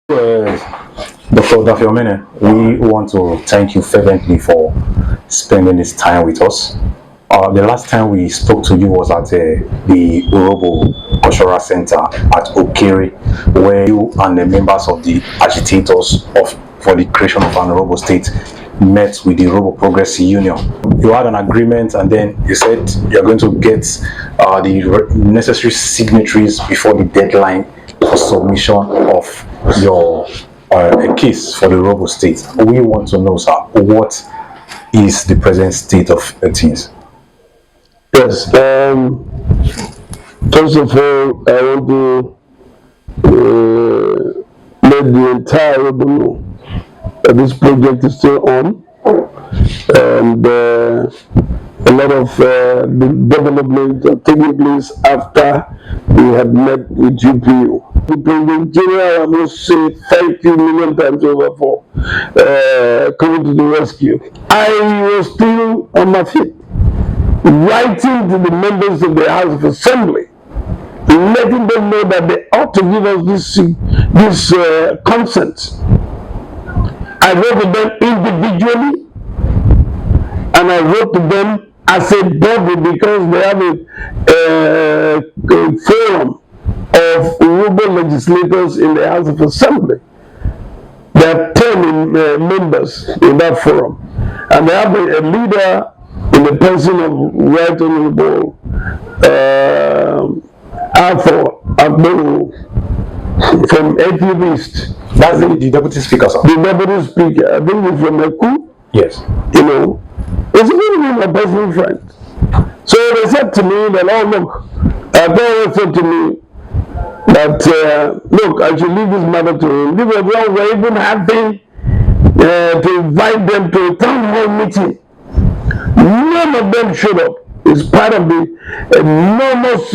Dr. Odafe Omene, we want to thank you fervently for spending this time with us. The last time we spoke to you was at the Urhobo Cultural Center at Okere, where you and the members of the agitators for the creation of an Urhobo State met with the Urhobo Progress Union. You had an agreement, and then you said you're going to get the necessary signatories before the deadline for submission of your case for the Urhobo State. We want to know, sir, what is the present state of things? Yes. First of all, I want to let the entire Urhobo know that this project is still on, and a lot of development are taking place after we had met with UPU. The President General, I must say thank you million times over for coming to the rescue. I was still on my feet, writing to the members of the House of Assembly, letting them know that they ought to give us this consent. I wrote to them individually, and I wrote to them as a body because they have a forum of Urhobo legislators in the House of Assembly. There are 10 members in that forum, and they have a leader in the person of Right Honorable Arthur Agbo from APU East. That's the Deputy Speaker, sir. The Deputy Speaker, I think he's from Eku. Yes. You know, it's really my personal friend. So they said to me that, oh look, they said to me that, look, I should leave this matter to him. They were even having to invite them to a town hall meeting. None of them showed up. It's part of the enormous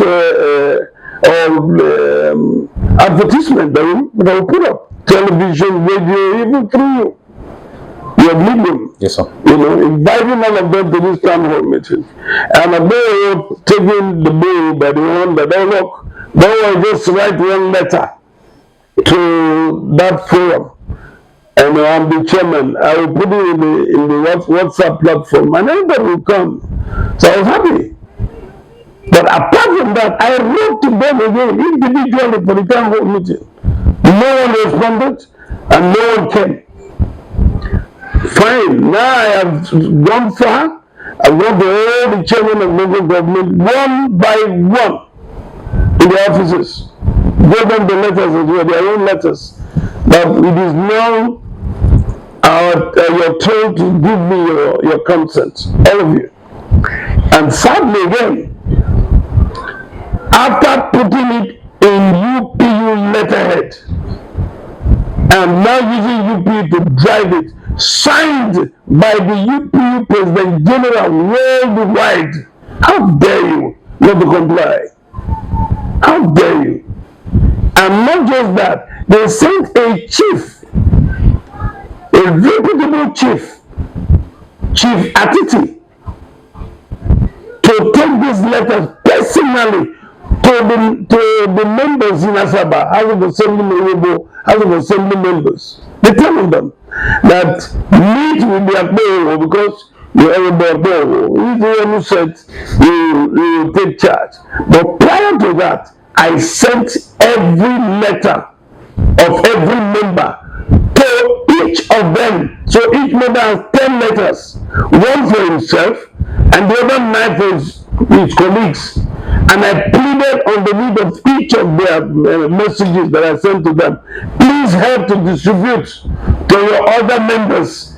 advertisement that we put up. Television, radio, even through your medium. Yes, sir. You know, inviting all of them to this town hall meeting. And they were taking the bull by the one that, oh look, they will just write one letter to that forum. And I'm the chairman. I will put it in the WhatsApp platform, and everybody will come. So I was happy. But apart from that, I wrote to them again individually for the town hall meeting. No one responded, and no one came. Fine. Now I have gone far. I've gone to all the chairmen of local government, one by one, in the offices. Give them the letters as well, their own letters. But it is now you're told to give me your consent, all of you. And sadly again, after putting it in UPU letterhead, and now using UPU to drive it, signed by the UPU President General worldwide, how dare you not to comply? How dare you? And not just that, they sent a chief, a reputable chief, Chief Atiti, to take these letters personally to the members in Asaba, House of Assembly members. They telling them that meet with the Agbo because you are Agbo. He's the one who said you will take charge. But prior to that, I sent every letter of every member to each of them. So each member has 10 letters, one for himself and the other 9 for his colleagues. And I pleaded on the need of each of their messages that I sent to them. Please help to distribute to your other members.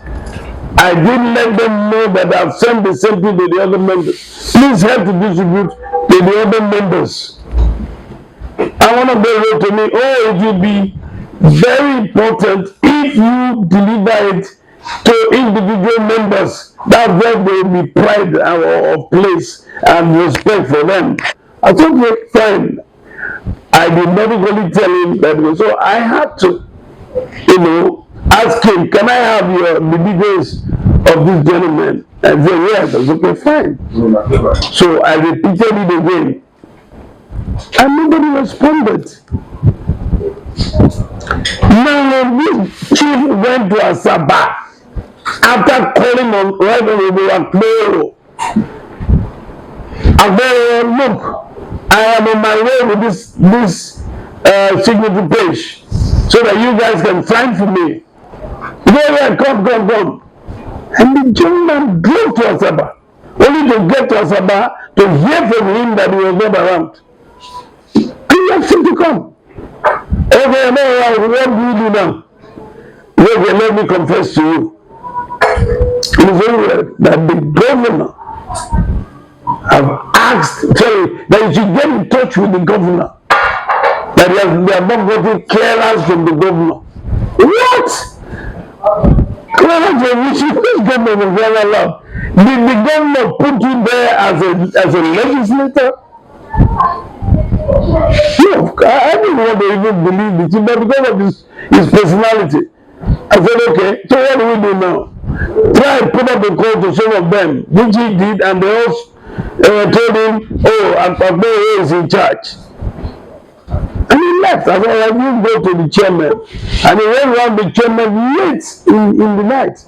I didn't let them know that I've sent the same thing to the other members. Please help to distribute to the other members. And one of them wrote to me, oh, it will be very important if you deliver it to individual members. That's where there will be pride of place and respect for them. I thought, look, fine. I did not really tell him that. So I had to, ask him, can I have the details of this gentleman? And he said, yes. I said, okay, fine. So I repeated it again. And nobody responded. Now when this chief went to Asaba, after calling on Right Honorable Rero, look, I am on my way with this signature page so that you guys can sign for me. Yeah, come. And the gentleman drove to Asaba, only to get to Asaba to hear from him that he was not around. He asked him to come. Okay, no, what do you do now? Okay, let me confess to you. It is very well that the governor have asked, that you should get in touch with the governor. That they have not gotten clearance from the governor. What? Clearance from which government is very allowed? Did the governor put you there as a legislator? No, I didn't want to even believe it, but because of his personality, I said, okay, so what do we do now? Try and put up a call to some of them, which he did, and they all told him, oh, Akpabio is in charge. And he left. I said, you go to the chairman. And he went around the chairman late in the night.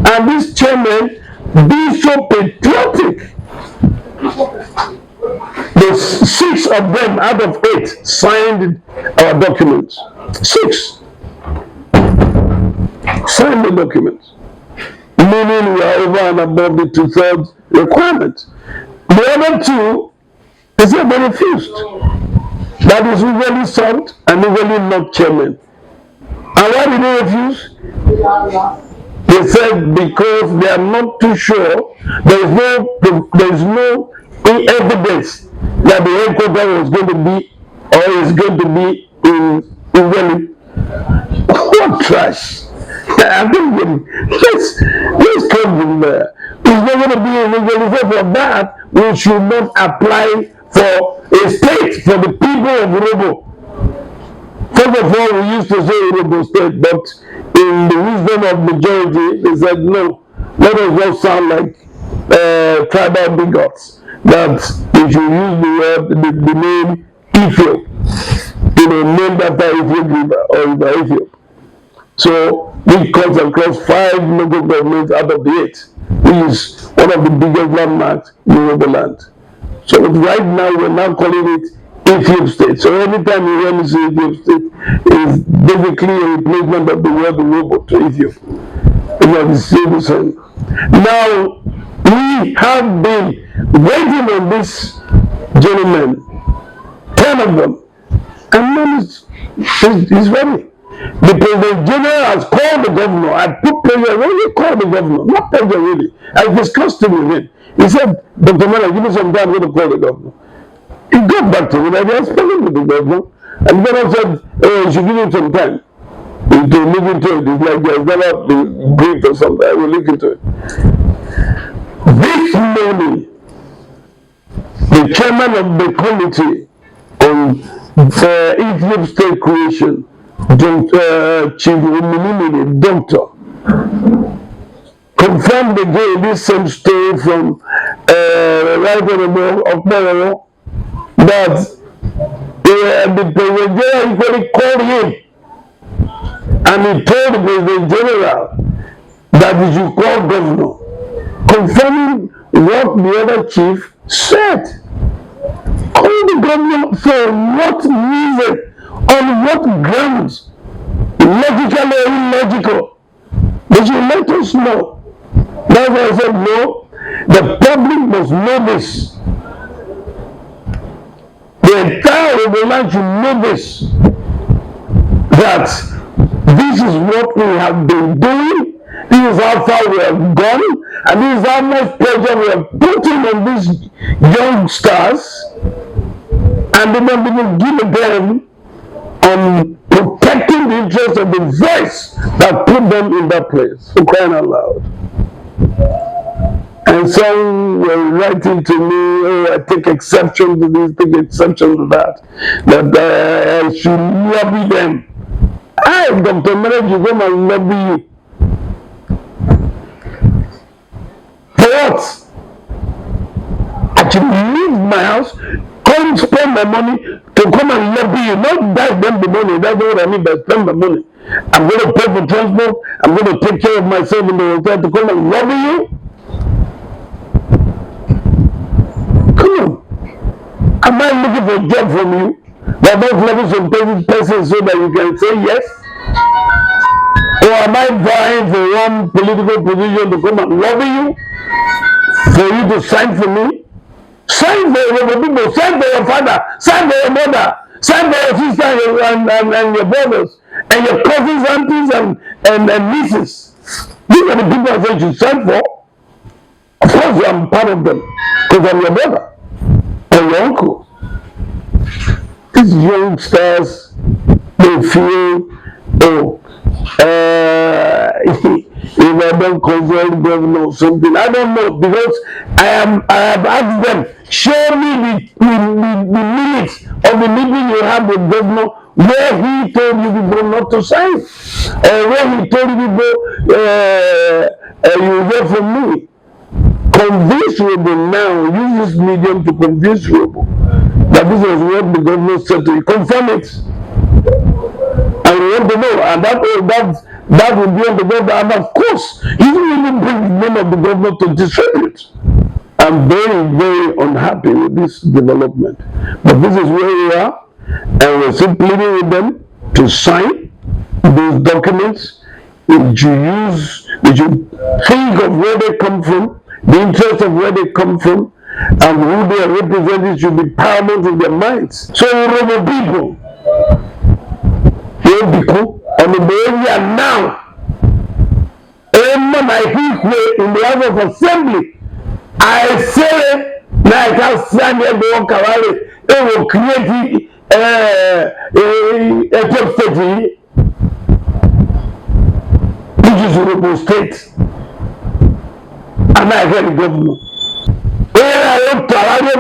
And this chairman, being so patriotic, the 6 of them out of 8 signed our documents. 6 signed the documents, meaning we are over and above the 2/3 requirement. The other 2, they said they refused. That is usually sent and usually not chairman. And why did they refuse? They said because they are not too sure. There is no evidence that the headquarters was going to be or is going to be in Ughelli. What trash! I think let's come from there. It's not going to be in Ughelli. So for that, we should not apply for a state for the people of Urhobo. First of all, we used to say Urhobo State, but in the wisdom of majority, they said no. Let us not sound like tribal bigots. That we should use the name Ethiopia, named after Ethiopia River or River Ethiopia. So we cuts across 5 local governments out of the 8, which is one of the biggest landmarks in Urhobo land. So right now we're now calling it Ethiopia State. So every time you hear me say Ethiopia State, is basically a replacement of the word Urhobo to Ethiopia. It's the same. Now we have been waiting on this gentleman, 10 of them, and none is ready. The President General has called the governor. I put pressure. When he called the governor, not pressure really. I discussed it with him. He said, Dr. Mala, give me some time, I'm going to call the governor. He got back to me, and I was speaking with the governor, and the governor said, oh, you should give him some time to look into it. It's like there's never been briefed or something. I will look into it. This morning, the chairman of the committee on Ethiopia State creation, Chief Omene, Doctor, confirmed again this same story from Right Honorable Omene that the President General equally called him and he told the President General that he should call governor, confirming what the other chief said. Call the governor for what reason, on what grounds, logically or illogical. They should let us know. That's why I said no, the public must know this. The entire Urhobo land should know this, that this is what we have been doing, this is how far we have gone, and this is how much pressure we are putting on these youngsters, and they don't even give a damn on protecting the interests of the voice that put them in that place, for crying out loud. And some were writing to me, oh, I take exception to this, take exception to that, that I should lobby them. I, Dr. Mele, you go and lobby you. For what? I should leave my house, come spend my money to to come and lobby you, not that them the money. That's not what I mean by spend the money. I'm going to pay for transport. I'm going to take care of myself in the hotel to come and lobby you. Come on. Am I looking for a job from you? That don't lobby some person so that you can say yes? Or am I vying for one political position to come and lobby you? For you to sign for me? Sign for your people, sign for your father, sign for your mother, sign for your sister and your brothers, and your cousins, aunties, and nieces. These are the people I said you sign for. Of course, I'm part of them, because I'm your brother and your uncle. These youngsters, they feel, oh, if I don't consult governor or something, I don't know, because I have asked them, show me the minutes of the meeting you had with governor where he told you people not to sign, or where he told you people you will hear from me. Convince Urhobo now, use this medium to convince Urhobo that this is what the governor said to you. Confirm it. And we want to know, and that will be on the governor. And of course, you will even bring the name of the governor to distribute. I'm very, very unhappy with this development. But this is where we are, and we're still pleading with them to sign those documents. If you think of where they come from, the interest of where they come from, and who they are representing should be paramount in their minds. So, Urhobo people, on the behavior now, in the House of Assembly, I say, now I can't stand here to walk around it will create a top state, which is Urhobo State. And I hear the governor. I want to allow you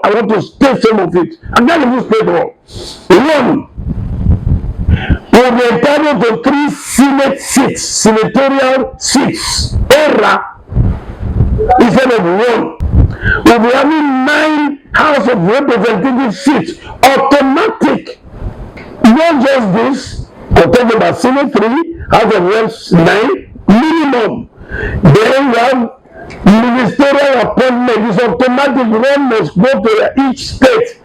I want to state some of it. And then you state all. One, will be entitled to 3 Senate seats, senatorial seats, era, instead of 1. We'll be having 9 House of Representative seats, automatic. Not just this, I'm talking about Senate 3, House of Reps 9, minimum. Then we have ministerial appointment is automatic. One must go to each state.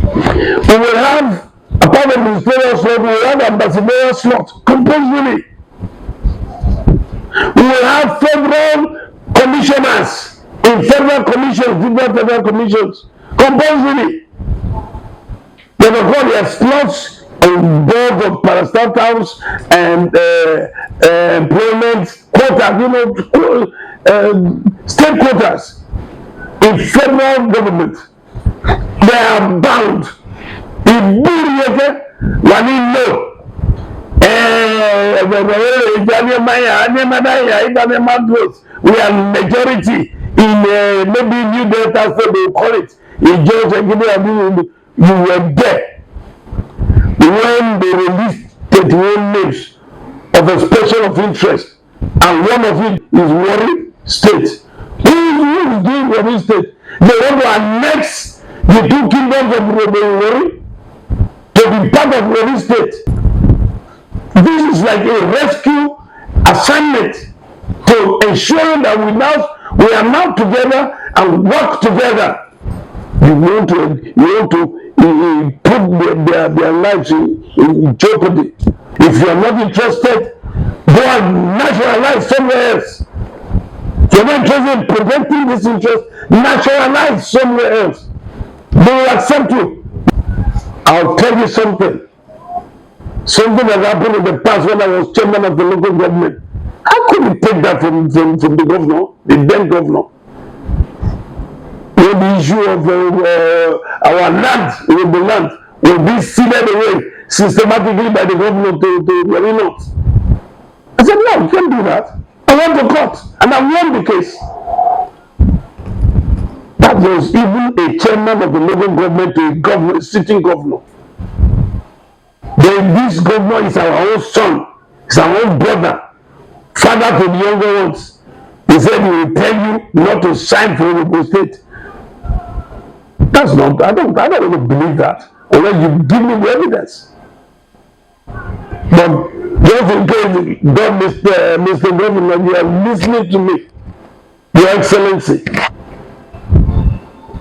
We will have, apart from ministerial slot, we will have ambassadorial slot, compulsory. We will have federal commissioners in federal commissions, different federal commissions, compulsory. They will call their slots on board of parastatals and employment quotas, state quotas in federal government. They are bound. We are majority in maybe New Delta State, they call it. In Georgia, you were there when they released 31 names of a special of interest, and one of it is Warri State. Who is doing Warri State? They want to annex the 2 kingdoms of Warri to be part of Warri State. This is like a rescue assignment to ensure that we are now together and work together. You want to put their lives in jeopardy. If you are not interested, go and naturalize somewhere else. If you are not interested in protecting this interest, naturalize somewhere else. They will accept you. I'll tell you something. Something that happened in the past when I was chairman of the local government. I couldn't take that from the governor, the then governor. When the issue of our land, the land, will be seeded away systematically by the government to the north. I said, no, you can't do that. I went to court and I won the case. That was even a chairman of the local government to a governor, sitting governor. Then this governor is our own son, is our own brother, father to the younger ones. He said he will tell you not to sign for Urhobo State. That's not, I don't want to believe that unless you give me the evidence. But just in case, God, Mr. Governor, you are listening to me, Your Excellency,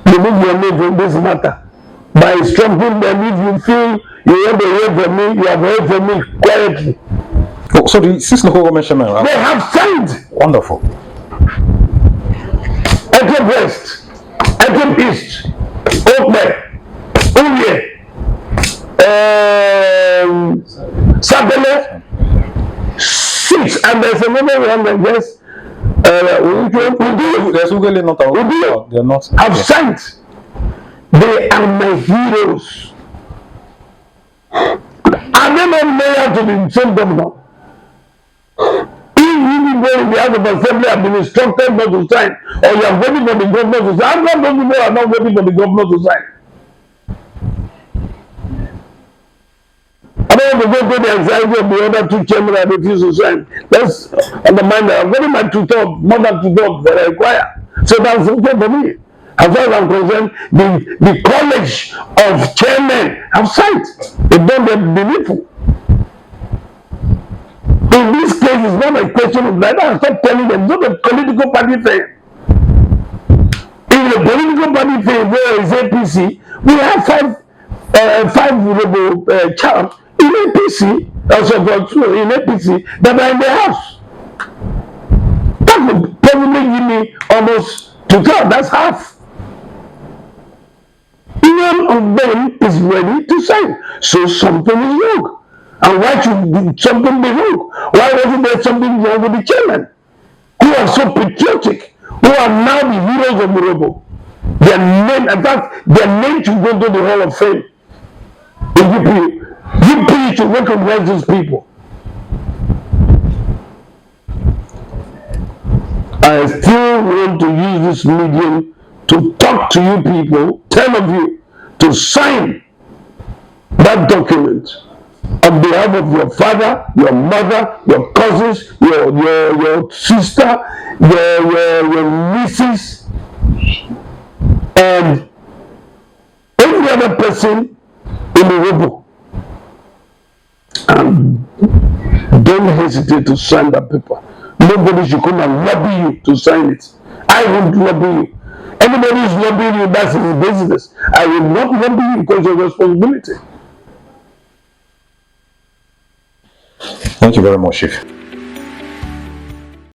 remove your name from this matter. By instructing them, if you feel you want to hear from me, you have heard from me quietly. Oh, so the 6 local government chairmen They have signed. Wonderful. Ekeb West, Ekeb East, Okbe, Uye, Sabele, 6, and there's another one that just They're not. I've signed. They are my heroes. Are they not loyal to the same governor? If you go in the House of Assembly have been instructed not to sign, or you are waiting for the governor to sign, I'm not those people are not waiting for the governor to sign. I don't want to go to the anxiety of the other 2 chairmen that refuse to sign. Let's undermine that. I'm getting my tutor, more than tutor that I require. So that's okay for me. As far as I'm concerned, the college of chairmen have signed. They don't believe. In this case, it's not a question of that. I stop telling them, it's not a political party thing. In the political party thing where is APC, we have five Urhobo champs in APC, also in APC, that are in the house. That would probably give me almost 2/3, that's half. None of them is ready to sign. So something is wrong. And why should something be wrong? Why wasn't there something wrong with the chairman? Who are so patriotic, who are now the heroes of Urhobo. Their name, in fact, their name should go to the Hall of Fame. UP should recognize these people. I still want to use this medium to talk to you people, 10 of you, to sign that document on behalf of your father, your mother, your cousins, your sister, your nieces, and every other person in Urhobo. And don't hesitate to sign that paper. Nobody should come and lobby you to sign it. I won't lobby you. Anybody who's lobbying you, that's his business. I will not lobby you because of responsibility. Thank you very much, Chief.